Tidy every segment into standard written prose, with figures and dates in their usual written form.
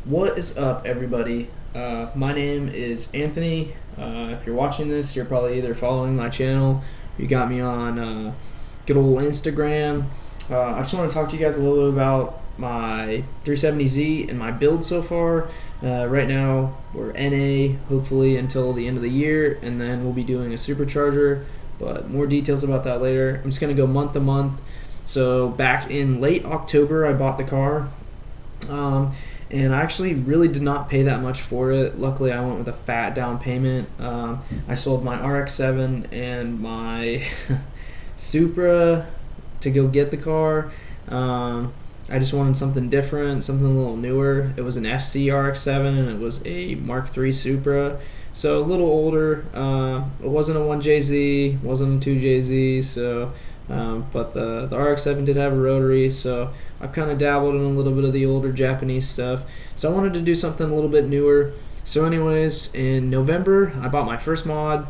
What is up, everybody? My name is Anthony. If you're watching this, you're probably either following my channel, you got me on good old Instagram. I just want to talk to you guys a little bit about my 370Z and my build so far. Right now, we're NA, hopefully until the end of the year, and then we'll be doing a supercharger, but more details about that later. I'm just going to go month to month. So back in late October, I bought the car. And I actually really did not pay that much for it. Luckily, I went with a fat down payment. I sold my RX-7 and my Supra to go get the car. I just wanted something different, something a little newer. It was an FC RX-7 and it was a Mark III Supra. So a little older. It wasn't a 1JZ, wasn't a 2JZ, so... but the RX-7 did have a rotary, so I've kind of dabbled in a little bit of the older Japanese stuff. So I wanted to do something a little bit newer. So anyways, in November, I bought my first mod.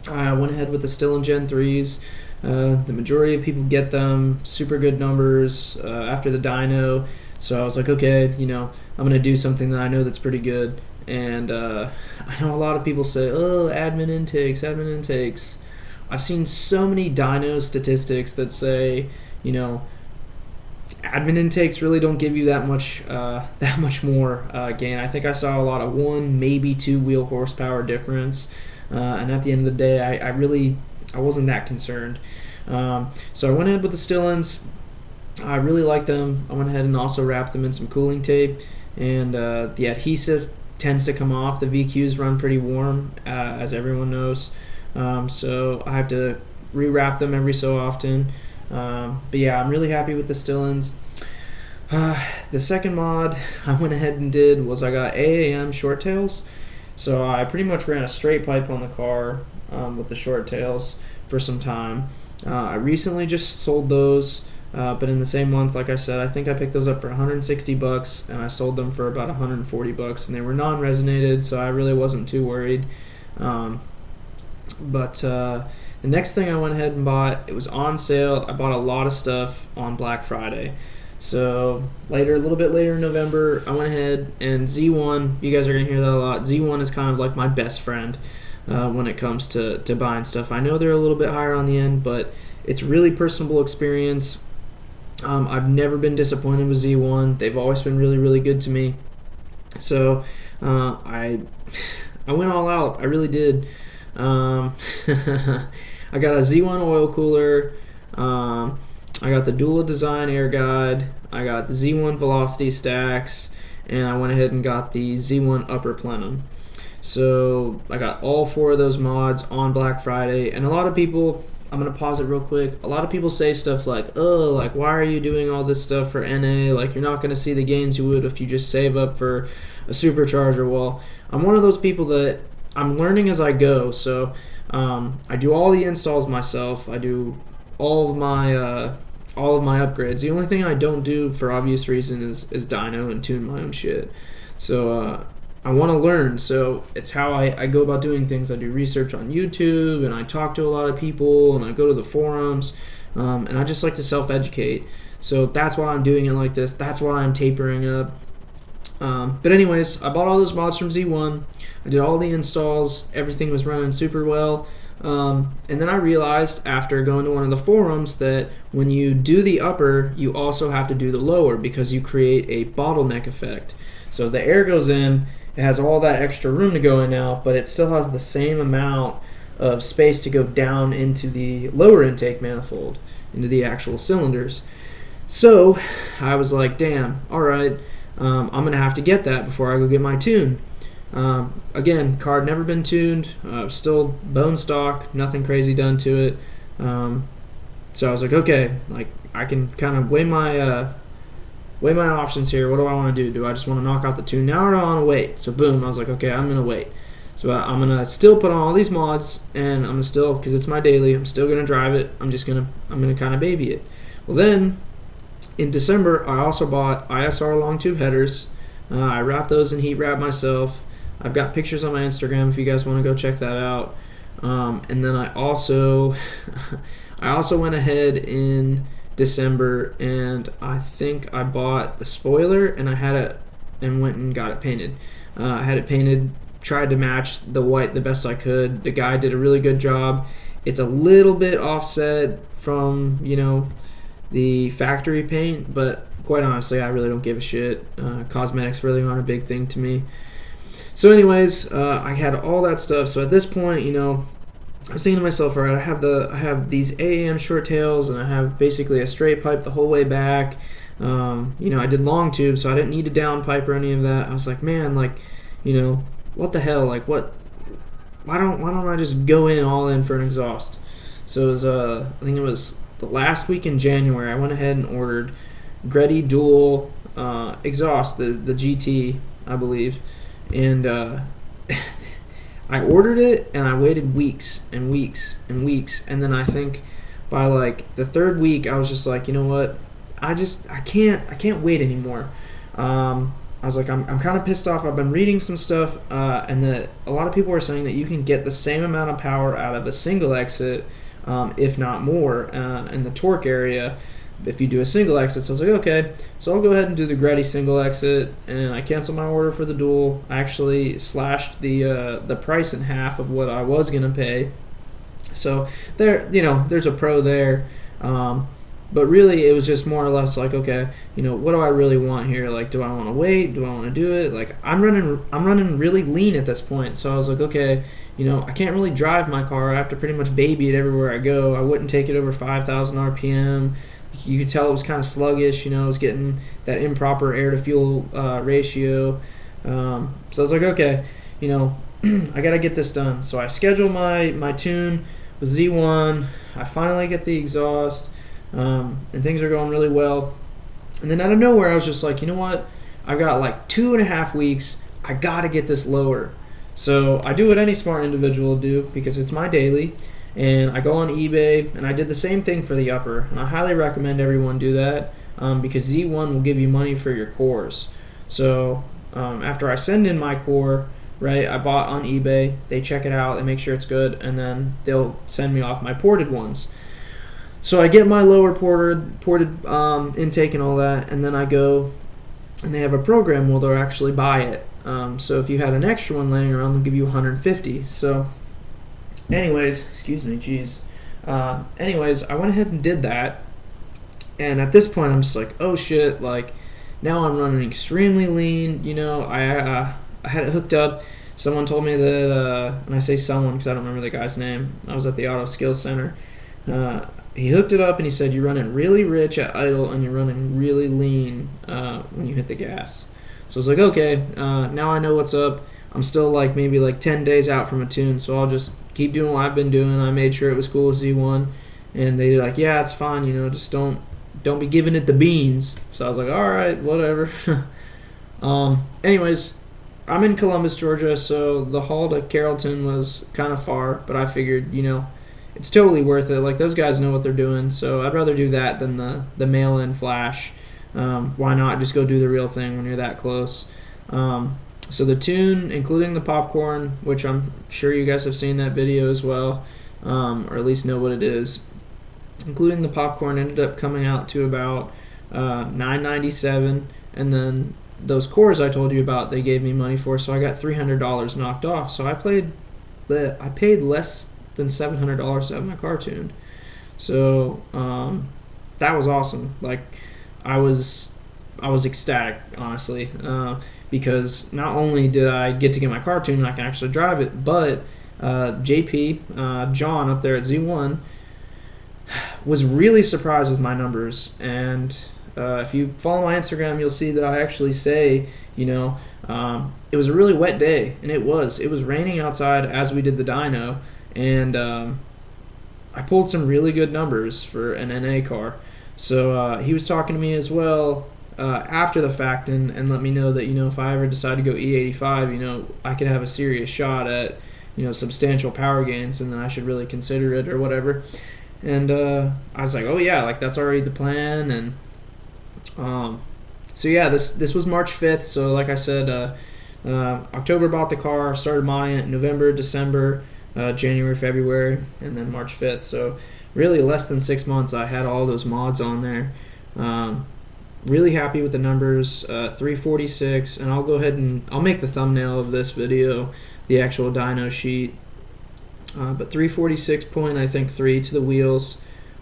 I went ahead with the Stillen Gen 3s. The majority of people get them, super good numbers after the dyno. So I was like, okay, I'm going to do something that I know that's pretty good. And I know a lot of people say, oh, admin intakes. I've seen so many dyno statistics that say, admin intakes really don't give you that much more gain. I think I saw a lot of 1, maybe 2 wheel horsepower difference, and at the end of the day, I wasn't that concerned. So I went ahead with the Stillens. I really like them. I went ahead and also wrapped them in some cooling tape, and the adhesive tends to come off. The VQs run pretty warm, as everyone knows. So I have to rewrap them every so often. But yeah, I'm really happy with the Stillens. The second mod I went ahead and did was I got AAM short tails. So I pretty much ran a straight pipe on the car with the short tails for some time. I recently just sold those, but in the same month, like I said, I think I picked those up for $160 and I sold them for about $140, and they were non-resonated, so I really wasn't too worried. But the next thing I went ahead and bought, it was on sale. I bought a lot of stuff on Black Friday. So a little bit later in November, I went ahead and Z1, you guys are going to hear that a lot. Z1 is kind of like my best friend when it comes to buying stuff. I know they're a little bit higher on the end, but it's really personable experience. I've never been disappointed with Z1. They've always been really, really good to me. So I went all out. I really did. I got a Z1 oil cooler. I got the Dual Design air guide. I got the Z1 velocity stacks, and I went ahead and got the Z1 upper plenum. So I got all 4 of those mods on Black Friday, and a lot of people, I'm going to pause it real quick. A lot of people say stuff like, oh, like, why are you doing all this stuff for NA? Like, you're not going to see the gains you would if you just save up for a supercharger. Well, I'm one of those people that I'm learning as I go, so I do all the installs myself. I do all of my upgrades. The only thing I don't do, for obvious reason, is dyno and tune my own shit. So I want to learn, so it's how I go about doing things. I do research on YouTube, and I talk to a lot of people, and I go to the forums, and I just like to self-educate. So that's why I'm doing it like this. That's why I'm tapering up. But anyways, I bought all those mods from Z1. I did all the installs. Everything was running super well. And then I realized after going to one of the forums that when you do the upper, you also have to do the lower because you create a bottleneck effect. So as the air goes in, it has all that extra room to go in now, but it still has the same amount of space to go down into the lower intake manifold, into the actual cylinders. So I was like, damn, all right. I'm going to have to get that before I go get my tune. Again, car had never been tuned, still bone stock, nothing crazy done to it. So I was like, okay, like I can kind of weigh my options here. What do I want to do? Do I just want to knock out the tune now, or do I want to wait? So boom, I was like, okay, I'm going to wait. So I'm going to still put on all these mods, and I'm going to still, because it's my daily, I'm still going to drive it. I'm going to kind of baby it. Well then, in December, I also bought ISR long tube headers. I wrapped those in heat wrap myself. I've got pictures on my Instagram if you guys want to go check that out. And then I also went ahead in December, and I think I bought the spoiler, and I had and went and got it painted. I had it painted, tried to match the white the best I could. The guy did a really good job. It's a little bit offset from, the factory paint, but quite honestly, I really don't give a shit. Cosmetics really aren't a big thing to me. So anyways, I had all that stuff. So at this point, I was thinking to myself, all right, I have these AAM short tails, and I have basically a straight pipe the whole way back. I did long tube, so I didn't need a down pipe or any of that. I was like, man, what the hell? Why don't I just go all in for an exhaust? So it was, I think it was the last week in January, I went ahead and ordered Greddy dual exhaust, the GT, I believe, and I ordered it, and I waited weeks and weeks and weeks, and then I think by the third week, I was just like, you know what, I can't wait anymore. I was like, I'm kind of pissed off. I've been reading some stuff, and that a lot of people are saying that you can get the same amount of power out of a single exit, if not more, in the torque area if you do a single exit. So I was like, okay, so I'll go ahead and do the Greddy single exit, and I canceled my order for the dual. I actually slashed the price in half of what I was going to pay. So there's a pro there. But really, it was just more or less like, okay, what do I really want here? Do I want to wait? Do I want to do it? I'm running really lean at this point. So I was like, okay, I can't really drive my car. I have to pretty much baby it everywhere I go. I wouldn't take it over 5,000 RPM. You could tell it was kind of sluggish. It was getting that improper air to fuel ratio. So I was like, okay, I got to get this done. So I scheduled my tune with Z1. I finally get the exhaust. And things are going really well. And then out of nowhere, I was just like, you know what? I've got 2.5 weeks. I got to get this lower. So I do what any smart individual would do, because it's my daily. And I go on eBay, and I did the same thing for the upper. And I highly recommend everyone do that, because Z1 will give you money for your cores. So after I send in my core, right, I bought on eBay. They check it out. They make sure it's good. And then they'll send me off my ported ones. So I get my lower ported intake and all that, and then I go, and they have a program where they'll actually buy it. So if you had an extra one laying around, they'll give you 150. So anyways, excuse me, jeez. Anyways, I went ahead and did that, and at this point, I'm just like, oh shit, now I'm running extremely lean. I had it hooked up. Someone told me that, and I say someone because I don't remember the guy's name. I was at the Auto Skills Center. He hooked it up, and he said, you're running really rich at idle, and you're running really lean when you hit the gas. So I was like, okay, now I know what's up. I'm still maybe 10 days out from a tune, so I'll just keep doing what I've been doing. I made sure it was cool with Z1, and they were like, yeah, it's fine, just don't be giving it the beans. So I was like, all right, whatever. Anyways, I'm in Columbus, Georgia, so the haul to Carrollton was kind of far, but I figured, it's totally worth it. Those guys know what they're doing, so I'd rather do that than the mail-in flash. Why not just go do the real thing when you're that close? So the tune, including the popcorn, which I'm sure you guys have seen that video as well, or at least know what it is, including the popcorn, ended up coming out to about $997, and then those cores I told you about, they gave me money for, so I got $300 knocked off. So I paid less than $700 to have my car tuned. So that was awesome. I was ecstatic, honestly, because not only did I get to get my car tuned and I can actually drive it, but JP, John up there at Z1, was really surprised with my numbers. And if you follow my Instagram, you'll see that I actually say, it was a really wet day, and it was raining outside as we did the dyno, and I pulled some really good numbers for an NA car. So he was talking to me as well after the fact, and let me know that if I ever decide to go E85, I could have a serious shot at substantial power gains, and then I should really consider it or whatever. And I was like, oh yeah, that's already the plan. And so yeah, this was March 5th. So like I said, October bought the car, started modding it, November, December, January, February, and then March 5th. So really less than 6 months I had all those mods on there. really happy with the numbers. 346, and I'll go ahead and I'll make the thumbnail of this video the actual dyno sheet. But 346 point, I think 3 to the wheels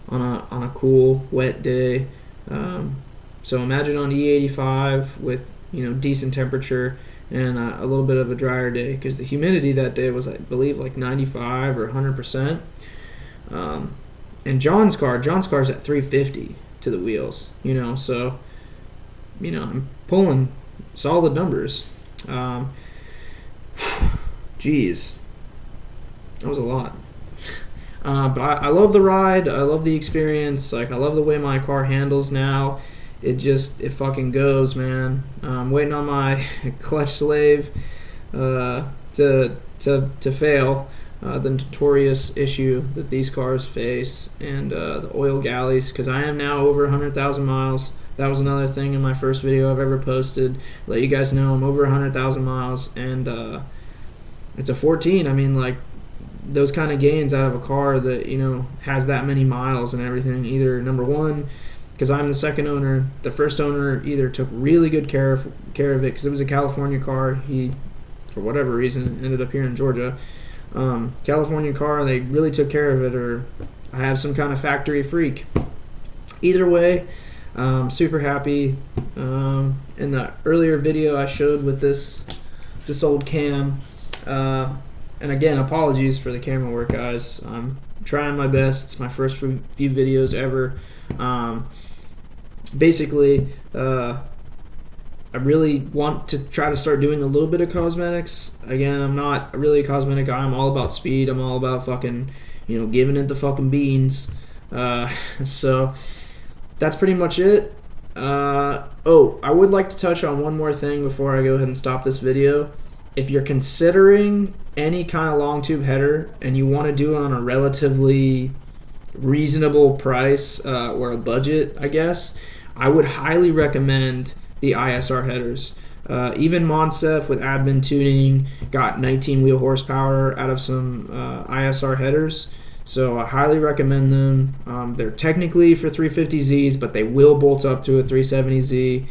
on a cool wet day. So imagine on E85 with decent temperature and a little bit of a drier day, because the humidity that day was, I believe, like 95 or 100%. And John's car's at 350 to the wheels. So I'm pulling solid numbers. Geez, that was a lot. But I love the ride. I love the experience. Like, I love the way my car handles now. It fucking goes, man. I'm waiting on my clutch slave to fail. The notorious issue that these cars face, and the oil galleys, because I am now over 100,000 miles. That was another thing in my first video I've ever posted. Let you guys know I'm over 100,000 miles, and it's a 14. I mean, like, those kind of gains out of a car that has that many miles and everything. Either, number one, because I'm the second owner, the first owner either took really good care of it, because it was a California car. He, for whatever reason, ended up here in Georgia. California car, they really took care of it, or I have some kind of factory freak. Either way, super happy. In the earlier video I showed with this old cam, and again, apologies for the camera work, guys. I'm trying my best. It's my first few videos ever. Basically, I really want to try to start doing a little bit of cosmetics. Again, I'm not really a cosmetic guy. I'm all about speed. I'm all about fucking, giving it the fucking beans. So that's pretty much it. I would like to touch on one more thing before I go ahead and stop this video. If you're considering any kind of long tube header and you want to do it on a relatively reasonable price, or a budget, I guess, I would highly recommend the ISR headers. Even Monsef with admin tuning got 19 wheel horsepower out of some ISR headers, so I highly recommend them. They're technically for 350Zs, but they will bolt up to a 370Z.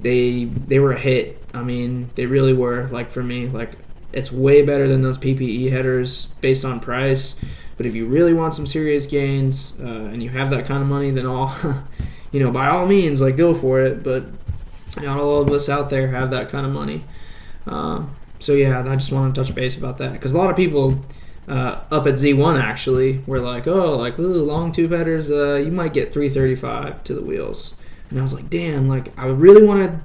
They were a hit. I mean, they really were. Like, for me, like, it's way better than those PPE headers based on price. But if you really want some serious gains, and you have that kind of money, then by all means, like, go for it. But not all of us out there have that kind of money. So yeah, I just want to touch base about that, because a lot of people up at Z1 actually were like, long tube headers, you might get 335 to the wheels. And I was like, damn, like, I really wanted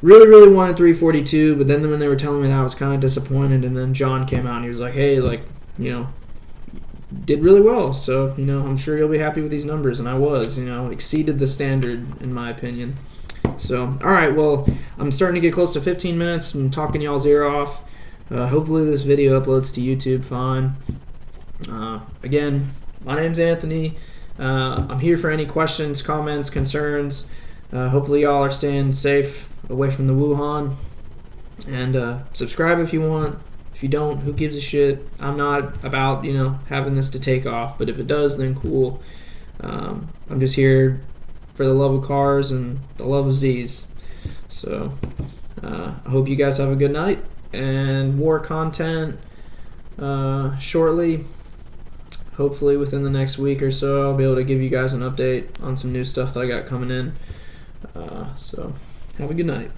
342, but then when they were telling me that, I was kind of disappointed. And then John came out and he was like, hey, like, did really well, so I'm sure you'll be happy with these numbers. And I was, exceeded the standard in my opinion. So alright, well, I'm starting to get close to 15 minutes. I'm talking y'all's ear off. Hopefully this video uploads to YouTube fine. Again, my name's Anthony. I'm here for any questions, comments, concerns. Hopefully y'all are staying safe away from the Wuhan. And subscribe if you want. If you don't, who gives a shit? I'm not about, having this to take off, but if it does, then cool. I'm just here for the love of cars and the love of Z's. So I hope you guys have a good night, and more content shortly. Hopefully within the next week or so, I'll be able to give you guys an update on some new stuff that I got coming in. So have a good night.